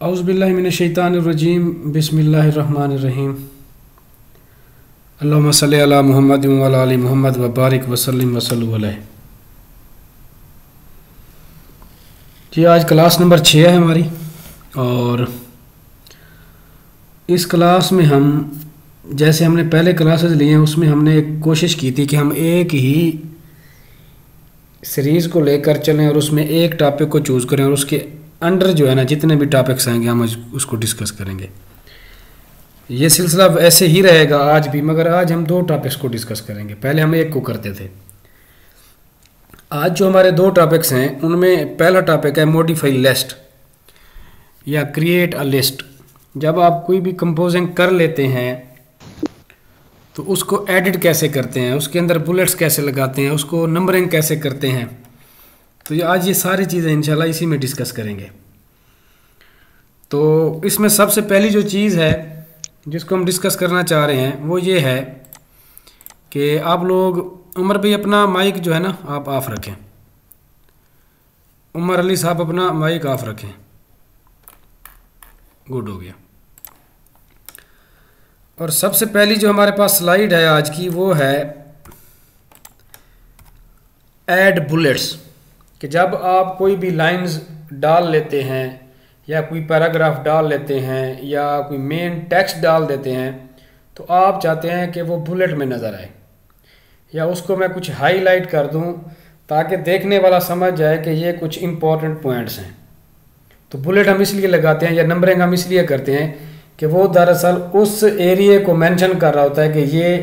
औज़ुबिल्लाहि मिनश्शैतानिर्रजीम बिस्मिल्लाहिर्रहमानिर्रहीम अल्लाहुम्मा सल्लि अला मुहम्मद व अला आलि मुहम्मद व बारिक वसल्लिम वसल्लु अलैहि। जी आज क्लास नंबर 6 है हमारी, और इस क्लास में हम जैसे हमने पहले क्लासेस लिए हैं उसमें हमने एक कोशिश की थी कि हम एक ही सीरीज़ को लेकर चलें और उसमें एक टॉपिक को चूज़ करें और उसके अंडर जो है ना जितने भी टॉपिक्स आएंगे हम उसको डिस्कस करेंगे। ये सिलसिला ऐसे ही रहेगा आज भी, मगर आज हम 2 टॉपिक्स को डिस्कस करेंगे। पहले हम एक को करते थे। आज जो हमारे 2 टॉपिक्स हैं उनमें पहला टॉपिक है मॉडिफाई लिस्ट या क्रिएट अ लिस्ट। जब आप कोई भी कंपोजिंग कर लेते हैं तो उसको एडिट कैसे करते हैं, उसके अंदर बुलेट्स कैसे लगाते हैं, उसको नंबरिंग कैसे करते हैं। तो आज ये सारी चीज़ें इंशाल्लाह इसी में डिस्कस करेंगे। तो इसमें सबसे पहली जो चीज़ है जिसको हम डिस्कस करना चाह रहे हैं वो ये है कि आप लोग उमर भाई अपना माइक जो है ना आप ऑफ रखें। उमर अली साहब अपना माइक ऑफ रखें। गुड हो गया। और सबसे पहली जो हमारे पास स्लाइड है आज की वो है ऐड बुलेट्स। कि जब आप कोई भी लाइंस डाल लेते हैं या कोई पैराग्राफ डाल लेते हैं या कोई मेन टेक्स्ट डाल देते हैं तो आप चाहते हैं कि वो बुलेट में नज़र आए या उसको मैं कुछ हाईलाइट कर दूं ताकि देखने वाला समझ जाए कि ये कुछ इम्पोर्टेंट पॉइंट्स हैं। तो बुलेट हम इसलिए लगाते हैं या नंबरिंग हम इसलिए करते हैं कि वो दरअसल उस एरिया को मेंशन कर रहा होता है कि ये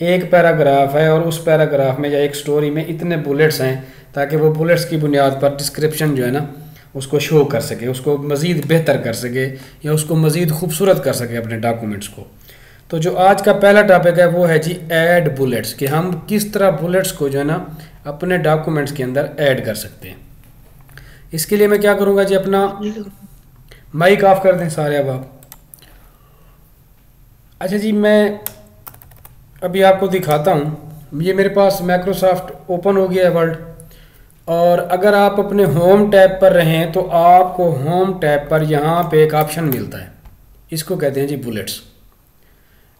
एक पैराग्राफ है और उस पैराग्राफ में या एक स्टोरी में इतने बुलेट्स हैं, ताकि वो बुलेट्स की बुनियाद पर डिस्क्रिप्शन जो है ना उसको शो कर सके, उसको मज़ीद बेहतर कर सके या उसको मज़ीद खूबसूरत कर सके अपने डॉक्यूमेंट्स को। तो जो आज का पहला टॉपिक है वो है जी ऐड बुलेट्स, कि हम किस तरह बुलेट्स को जो है ना अपने डॉक्यूमेंट्स के अंदर ऐड कर सकते हैं। इसके लिए मैं क्या करूँगा जी, अपना माइक ऑफ कर दें सारे अब आप। अच्छा जी, मैं अभी आपको दिखाता हूँ। ये मेरे पास माइक्रोसॉफ्ट ओपन हो गया है वर्ड, और अगर आप अपने होम टैब पर रहें तो आपको होम टैब पर यहाँ पे एक ऑप्शन मिलता है, इसको कहते हैं जी बुलेट्स।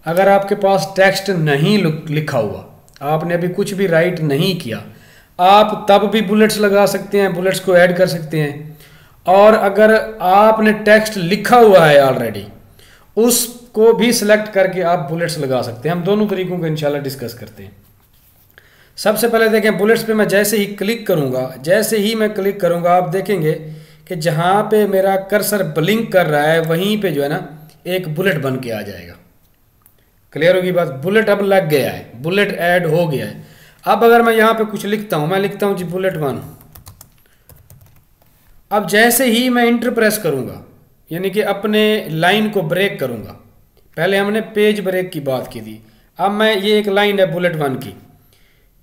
अगर आपके पास टेक्स्ट नहीं लिखा हुआ, आपने अभी कुछ भी राइट नहीं किया, आप तब भी बुलेट्स लगा सकते हैं, बुलेट्स को ऐड कर सकते हैं। और अगर आपने टेक्स्ट लिखा हुआ है ऑलरेडी, उसको भी सिलेक्ट करके आप बुलेट्स लगा सकते हैं। हम दोनों तरीकों को इंशाल्लाह डिस्कस करते हैं। सबसे पहले देखें बुलेट्स पे मैं जैसे ही क्लिक करूंगा, जैसे ही मैं क्लिक करूंगा आप देखेंगे कि जहां पे मेरा कर्सर ब्लिंक कर रहा है वहीं पे जो है ना एक बुलेट बन के आ जाएगा। क्लियर होगी बात? बुलेट अब लग गया है, बुलेट ऐड हो गया है। अब अगर मैं यहाँ पे कुछ लिखता हूँ, मैं लिखता हूँ जी बुलेट 1। अब जैसे ही मैं इंटर प्रेस करूंगा, यानी कि अपने लाइन को ब्रेक करूंगा, पहले हमने पेज ब्रेक की बात की थी, अब मैं ये एक लाइन है बुलेट 1 की,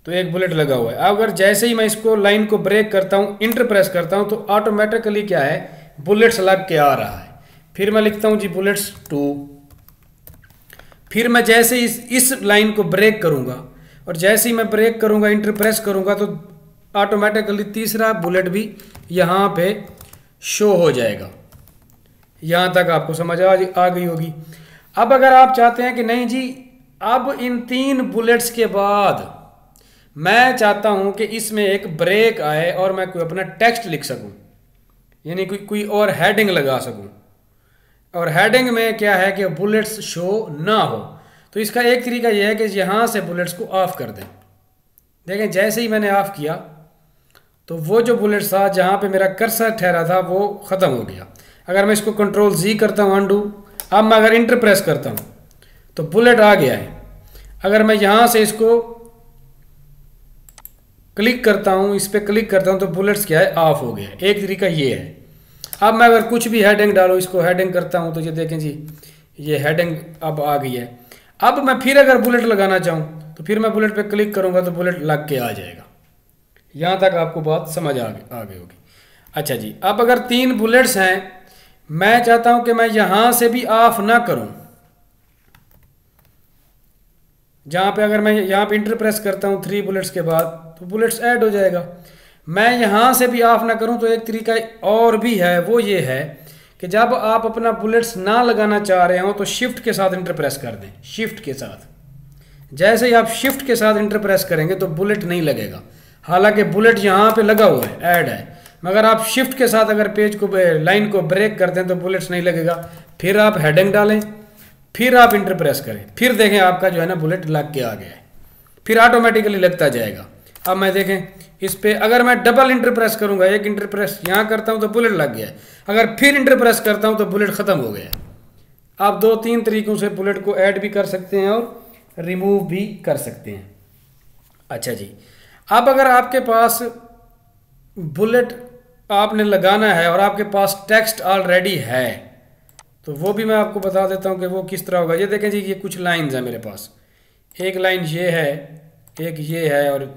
तो एक बुलेट लगा हुआ है। अगर जैसे ही मैं इसको लाइन को ब्रेक करता हूँ, इंटर प्रेस करता हूँ, तो ऑटोमेटिकली क्या है, बुलेट्स लग के आ रहा है। फिर मैं लिखता हूँ जी बुलेट्स 2। फिर मैं जैसे ही इस लाइन को ब्रेक करूँगा और जैसे ही मैं ब्रेक करूँगा, इंटर प्रेस करूँगा, तो ऑटोमेटिकली तीसरा बुलेट भी यहाँ पे शो हो जाएगा। यहाँ तक आपको समझ आ गई होगी। अब अगर आप चाहते हैं कि नहीं जी, अब इन 3 बुलेट्स के बाद मैं चाहता हूं कि इसमें एक ब्रेक आए और मैं कोई अपना टेक्स्ट लिख सकूं, यानी कोई और हेडिंग लगा सकूं, और हेडिंग में क्या है कि बुलेट्स शो ना हो। तो इसका एक तरीका यह है कि यहां से बुलेट्स को ऑफ कर दें। देखें जैसे ही मैंने ऑफ किया तो वो जो बुलेट्स था जहां पे मेरा कर्सर ठहरा था वो ख़त्म हो गया। अगर मैं इसको कंट्रोल Z करता हूँ अनडू, अब मैं अगर इंटर प्रेस करता हूँ तो बुलेट आ गया है। अगर मैं यहाँ से इसको क्लिक करता हूँ, इस पर क्लिक करता हूँ, तो बुलेट्स क्या है, ऑफ हो गया। एक तरीका ये है। अब मैं अगर कुछ भी हेडिंग डालूँ, इसको हेडिंग करता हूँ, तो ये देखें जी ये हेडिंग अब आ गई है। अब मैं फिर अगर बुलेट लगाना चाहूँ तो फिर मैं बुलेट पे क्लिक करूँगा तो बुलेट लग के आ जाएगा। यहाँ तक आपको बात समझ आ गई होगी। अच्छा जी, अब अगर 3 बुलेट्स हैं, मैं चाहता हूँ कि मैं यहाँ से भी ऑफ ना करूँ। जहाँ पे अगर मैं यहाँ पे इंटर प्रेस करता हूँ 3 बुलेट्स के बाद तो बुलेट्स ऐड हो जाएगा। मैं यहाँ से भी ऑफ ना करूँ तो एक तरीका और भी है, वो ये है कि जब आप अपना बुलेट्स ना लगाना चाह रहे हो तो शिफ्ट के साथ इंटर प्रेस कर दें, शिफ्ट के साथ। जैसे ही आप शिफ्ट के साथ इंटर प्रेस करेंगे तो बुलेट नहीं लगेगा, हालांकि बुलेट यहाँ पे लगा हुआ है, ऐड है, मगर आप शिफ्ट के साथ अगर पेज को लाइन को ब्रेक करते हैं तो बुलेट्स नहीं लगेगा। फिर आप हेडिंग डालें, फिर आप इंटर प्रेस करें, फिर देखें आपका जो है ना बुलेट लग के आ गया है, फिर ऑटोमेटिकली लगता जाएगा। अब मैं देखें इस पे अगर मैं डबल इंटर प्रेस करूंगा, एक इंटर प्रेस यहाँ करता हूँ तो बुलेट लग गया है, अगर फिर इंटर प्रेस करता हूँ तो बुलेट ख़त्म हो गया है। आप 2-3 तरीक़ों से बुलेट को ऐड भी कर सकते हैं और रिमूव भी कर सकते हैं। अच्छा जी, अब अगर आपके पास बुलेट आपने लगाना है और आपके पास टेक्स्ट ऑलरेडी है तो वो भी मैं आपको बता देता हूँ कि वो किस तरह होगा। ये देखें जी, ये कुछ लाइंस हैं मेरे पास, एक लाइन ये है, एक ये है और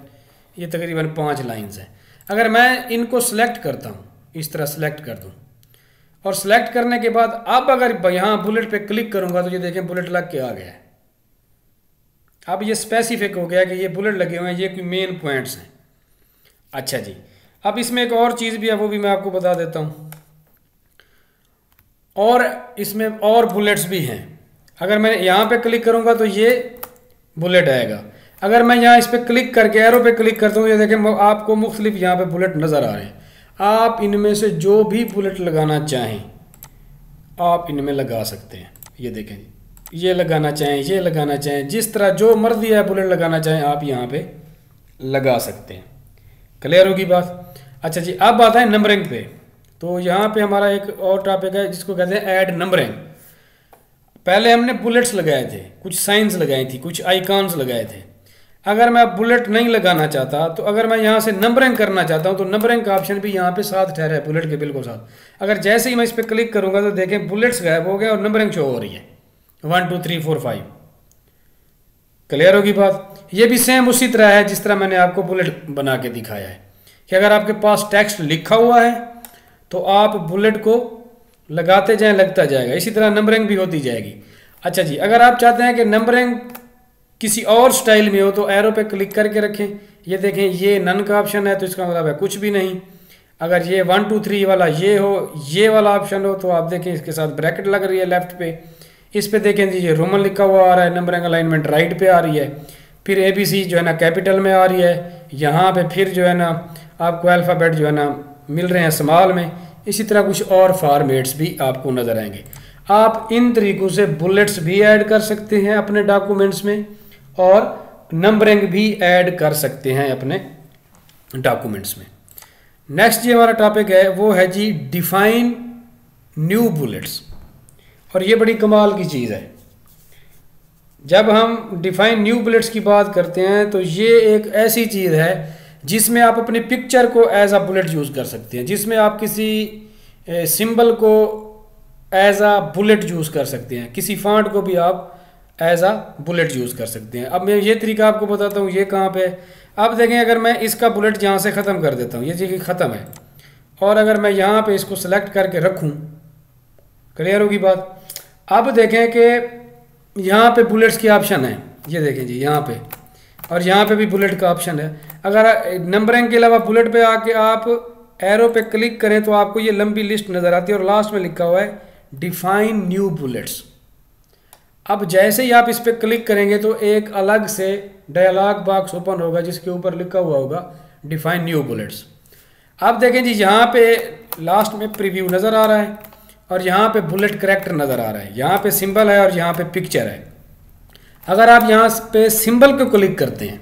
ये तकरीबन 5 लाइंस हैं। अगर मैं इनको सेलेक्ट करता हूँ, इस तरह सेलेक्ट कर दूँ और सेलेक्ट करने के बाद अब अगर यहाँ बुलेट पे क्लिक करूँगा तो ये देखें बुलेट लग के आ गया है। अब ये स्पेसिफिक हो गया कि ये बुलेट लगे हुए हैं, ये कोई मेन पॉइंट्स हैं। अच्छा जी, अब इसमें एक और चीज़ भी है, वो भी मैं आपको बता देता हूँ, और इसमें और बुलेट्स भी हैं। अगर मैं यहाँ पे क्लिक करूँगा तो ये बुलेट आएगा, अगर मैं यहाँ इस पर क्लिक करके एरो पे क्लिक करता हूँ, ये देखें आपको मुख्तलिफ यहाँ पे बुलेट नज़र आ रहे हैं। आप इनमें से जो भी बुलेट लगाना चाहें आप इनमें लगा सकते हैं। ये देखें, ये लगाना चाहें, ये लगाना चाहें, जिस तरह जो मर्जी है बुलेट लगाना चाहें आप यहाँ पे लगा सकते हैं। क्लियर होगी बात। अच्छा जी, अब आता है नंबरिंग पे। तो यहाँ पे हमारा एक और टॉपिक है जिसको कहते हैं ऐड नंबरिंग। पहले हमने बुलेट्स लगाए थे, कुछ साइंस लगाई थी, कुछ आइकॉन्स लगाए थे। अगर मैं बुलेट नहीं लगाना चाहता तो अगर मैं यहाँ से नंबरिंग करना चाहता हूँ तो नंबरिंग का ऑप्शन भी यहाँ पे साथ ठहरा है, बुलेट के बिल्कुल साथ। अगर जैसे ही मैं इस पर क्लिक करूँगा तो देखें बुलेट्स गायब हो गए और नंबरिंग शो हो रही है 1 2 3 4 5। क्लियर होगी बात। ये भी सेम उसी तरह है जिस तरह मैंने आपको बुलेट बना के दिखाया है कि अगर आपके पास टेक्स्ट लिखा हुआ है तो आप बुलेट को लगाते जाएं, लगता जाएगा। इसी तरह नंबरिंग भी होती जाएगी। अच्छा जी, अगर आप चाहते हैं कि नंबरिंग किसी और स्टाइल में हो तो एरो पे क्लिक करके रखें। ये देखें, ये नन का ऑप्शन है तो इसका मतलब है कुछ भी नहीं। अगर ये 1 2 3 वाला ये हो, ये वाला ऑप्शन हो तो आप देखें इसके साथ ब्रैकेट लग रही है लेफ्ट पे। इस पे देखें जी, ये रोमन लिखा हुआ आ रहा है, नंबरिंग अलाइनमेंट राइट पे आ रही है, फिर ABC जो है ना कैपिटल में आ रही है, यहाँ पे फिर जो है ना आपको अल्फ़ाबेट जो है ना मिल रहे हैं स्मॉल में। इसी तरह कुछ और फॉर्मेट्स भी आपको नज़र आएंगे। आप इन तरीक़ों से बुलेट्स भी ऐड कर सकते हैं अपने डॉक्यूमेंट्स में और नंबरिंग भी ऐड कर सकते हैं अपने डॉक्यूमेंट्स में। नेक्स्ट जी हमारा टॉपिक है वो है जी डिफाइन न्यू बुलेट्स। और ये बड़ी कमाल की चीज़ है। जब हम डिफाइन न्यू बुलेट्स की बात करते हैं तो ये एक ऐसी चीज़ है जिसमें आप अपनी पिक्चर को एज अ बुलेट यूज़ कर सकते हैं, जिसमें आप किसी सिंबल को एज अ बुलेट यूज़ कर सकते हैं, किसी फॉन्ट को भी आप एज अ बुलेट यूज़ कर सकते हैं। अब मैं ये तरीका आपको बताता हूँ, ये कहाँ पे है। अब देखें, अगर मैं इसका बुलेट यहाँ से ख़त्म कर देता हूँ, ये जगह ख़त्म है, और अगर मैं यहाँ पे इसको सेलेक्ट करके रखूँ, क्लियर होगी बात। अब देखें कि यहाँ पे बुलेट्स की ऑप्शन है, ये देखें जी यहाँ पे, और यहाँ पे भी बुलेट का ऑप्शन है। अगर नंबरिंग के अलावा बुलेट पे आके आप एरो पे क्लिक करें तो आपको ये लंबी लिस्ट नज़र आती है और लास्ट में लिखा हुआ है डिफाइन न्यू बुलेट्स। अब जैसे ही आप इस पर क्लिक करेंगे तो एक अलग से डायलॉग बॉक्स ओपन होगा जिसके ऊपर लिखा हुआ होगा डिफाइन न्यू बुलेट्स। अब देखें जी, यहाँ पे लास्ट में प्रीव्यू नज़र आ रहा है और यहाँ पे बुलेट करेक्टर नज़र आ रहा है, यहाँ पे सिंबल है और यहाँ पे पिक्चर है। अगर आप यहाँ पे सिंबल को क्लिक करते हैं,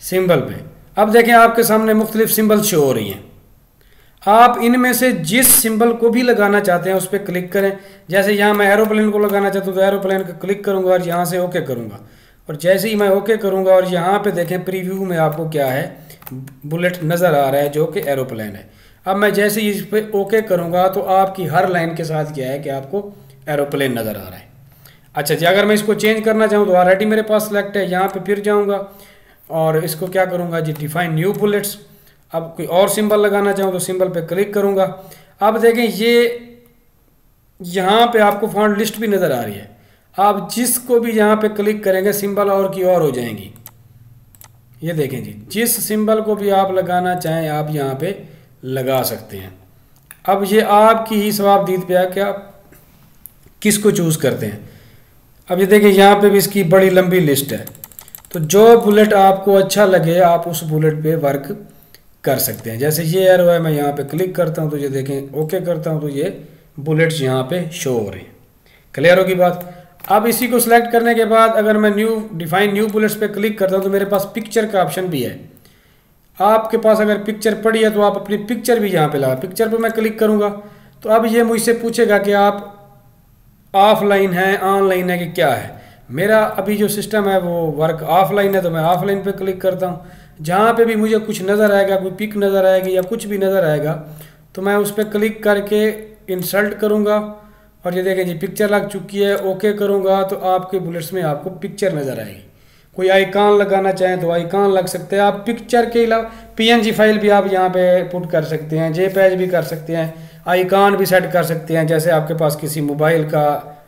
सिंबल पे, अब देखें आपके सामने मुख्तलिफ सिंबल शो हो रही हैं। आप इनमें से जिस सिंबल को भी लगाना चाहते हैं उस पर क्लिक करें। जैसे यहाँ मैं एरोप्लेन को लगाना चाहता हूँ तो एरोप्लेन को क्लिक करूँगा और यहाँ से ओके करूँगा, और जैसे ही मैं ओके करूँगा और यहाँ पे देखें प्रीव्यू में आपको क्या है, बुलेट नज़र आ रहा है जो कि एरोप्लेन है। अब मैं जैसे ही इस पर ओके करूँगा तो आपकी हर लाइन के साथ क्या है कि आपको एरोप्लेन नज़र आ रहा है। अच्छा जी, अगर मैं इसको चेंज करना चाहूँ तो ऑलरेडी मेरे पास सेलेक्ट है, यहाँ पे फिर जाऊँगा और इसको क्या करूँगा जी डिफाइन न्यू बुलेट्स। अब कोई और सिंबल लगाना चाहूँ तो सिंबल पे क्लिक करूँगा। अब देखें ये यहाँ पे आपको फॉन्ट लिस्ट भी नज़र आ रही है। आप जिसको भी यहाँ पे क्लिक करेंगे सिंबल और की और हो जाएंगी। ये देखें जी, जिस सिंबल को भी आप लगाना चाहें आप यहाँ पे लगा सकते हैं। अब ये आपकी ही सवाबदीद पे है कि आप किसको चूज़ करते हैं। अब ये देखिए यहाँ पे भी इसकी बड़ी लंबी लिस्ट है, तो जो बुलेट आपको अच्छा लगे आप उस बुलेट पे वर्क कर सकते हैं। जैसे ये एरो है, मैं यहाँ पे क्लिक करता हूँ तो ये देखें, ओके करता हूँ तो ये बुलेट्स यहाँ पे शो हो रहे हैं। क्लियर होगी बात। अब इसी को सिलेक्ट करने के बाद अगर मैं डिफाइन न्यू बुलेट्स पे क्लिक करता हूँ तो मेरे पास पिक्चर का ऑप्शन भी है। आपके पास अगर पिक्चर पड़ी है तो आप अपनी पिक्चर भी यहाँ पे लगा, पिक्चर पे मैं क्लिक करूँगा तो अब ये मुझसे पूछेगा कि आप ऑफलाइन है ऑनलाइन है कि क्या है। मेरा अभी जो सिस्टम है वो वर्क ऑफलाइन है, तो मैं ऑफलाइन पे क्लिक करता हूँ। जहाँ पे भी मुझे कुछ नज़र आएगा, कोई पिक नज़र आएगी या कुछ भी नज़र आएगा तो मैं उस पर क्लिक करके इंसर्ट करूँगा और ये देखें जी पिक्चर लग चुकी है। ओके करूँगा तो आपके बुलेट्स में आपको पिक्चर नज़र आएगी। कोई आइकॉन लगाना चाहें तो आइकॉन लग सकते हैं। आप पिक्चर के अलावा पीएनजी फाइल भी आप यहाँ पे पुट कर सकते हैं, जेपीईजी भी कर सकते हैं, आइकॉन भी सेट कर सकते हैं। जैसे आपके पास किसी मोबाइल का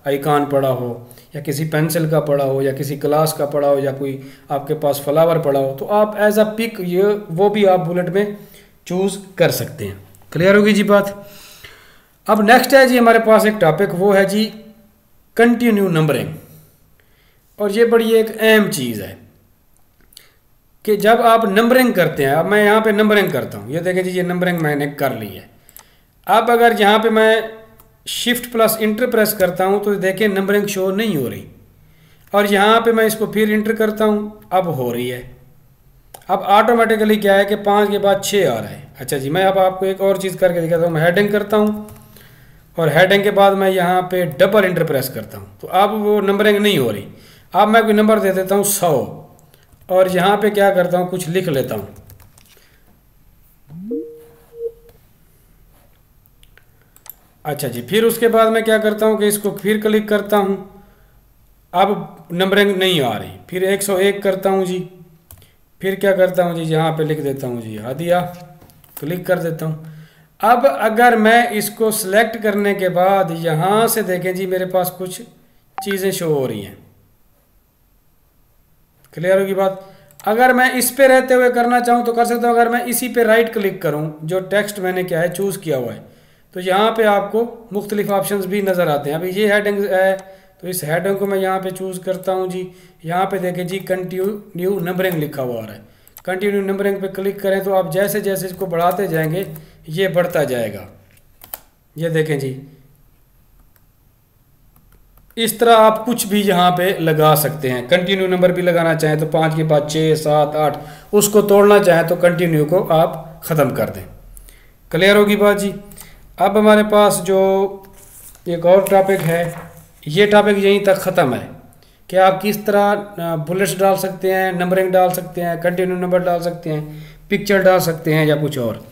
आइकॉन पड़ा हो या किसी पेंसिल का पड़ा हो या किसी ग्लास का पड़ा हो या कोई आपके पास फ्लावर पड़ा हो तो आप एज अ पिक ये वो भी आप बुलेट में चूज़ कर सकते हैं। क्लियर होगी जी बात। अब नेक्स्ट है जी हमारे पास एक टॉपिक, वो है जी कंटिन्यू नंबरिंग। और ये बड़ी एक अहम चीज़ है कि जब आप नंबरिंग करते हैं, अब मैं यहाँ पे नंबरिंग करता हूँ, ये देखें जी ये नंबरिंग मैंने कर ली है। अब अगर यहाँ पे मैं शिफ्ट प्लस इंटर प्रेस करता हूँ तो देखें नंबरिंग शो नहीं हो रही, और यहाँ पे मैं इसको फिर इंटर करता हूँ, अब हो रही है। अब ऑटोमेटिकली क्या है कि 5 के बाद 6 आ रहा है। अच्छा जी, मैं अब आपको एक और चीज़ करके दिखाता हूँ। मैं हेडिंग करता हूँ और हेडिंग के बाद मैं यहाँ पे डबल इंटर प्रेस करता हूँ तो अब वो नंबरिंग नहीं हो रही। अब मैं कोई नंबर दे देता हूँ 100 और यहाँ पे क्या करता हूँ कुछ लिख लेता हूँ। अच्छा जी, फिर उसके बाद मैं क्या करता हूँ कि इसको फिर क्लिक करता हूँ, अब नंबरिंग नहीं आ रही। फिर 101 करता हूँ जी, फिर क्या करता हूँ जी यहाँ पे लिख देता हूँ जी हादिया, क्लिक कर देता हूँ। अब अगर मैं इसको सिलेक्ट करने के बाद यहाँ से देखें जी मेरे पास कुछ चीज़ें शो हो रही हैं। क्लियर होगी बात। अगर मैं इस पे रहते हुए करना चाहूँ तो कर सकता हूँ। अगर मैं इसी पे राइट क्लिक करूँ, जो टेक्स्ट मैंने क्या है चूज़ किया हुआ है, तो यहाँ पे आपको मुख्तलिफ ऑप्शंस भी नज़र आते हैं। अभी ये हेडिंग है तो इस हेडिंग को मैं यहाँ पे चूज़ करता हूँ जी। यहाँ पे देखें जी कंटिन्यू नंबरिंग लिखा हुआ आ रहा है। कंटिन्यू नंबरिंग पे क्लिक करें तो आप जैसे जैसे इसको बढ़ाते जाएंगे ये बढ़ता जाएगा। ये देखें जी, इस तरह आप कुछ भी यहाँ पे लगा सकते हैं। कंटिन्यू नंबर भी लगाना चाहें तो 5 के बाद 6, 7, 8, उसको तोड़ना चाहें तो कंटिन्यू को आप ख़त्म कर दें। क्लियर होगी बात जी। अब हमारे पास जो एक और टॉपिक है, ये टॉपिक यहीं तक ख़त्म है कि आप किस तरह बुलेट्स डाल सकते हैं, नंबरिंग डाल सकते हैं, कंटिन्यू नंबर डाल सकते हैं, पिक्चर डाल सकते हैं या कुछ और।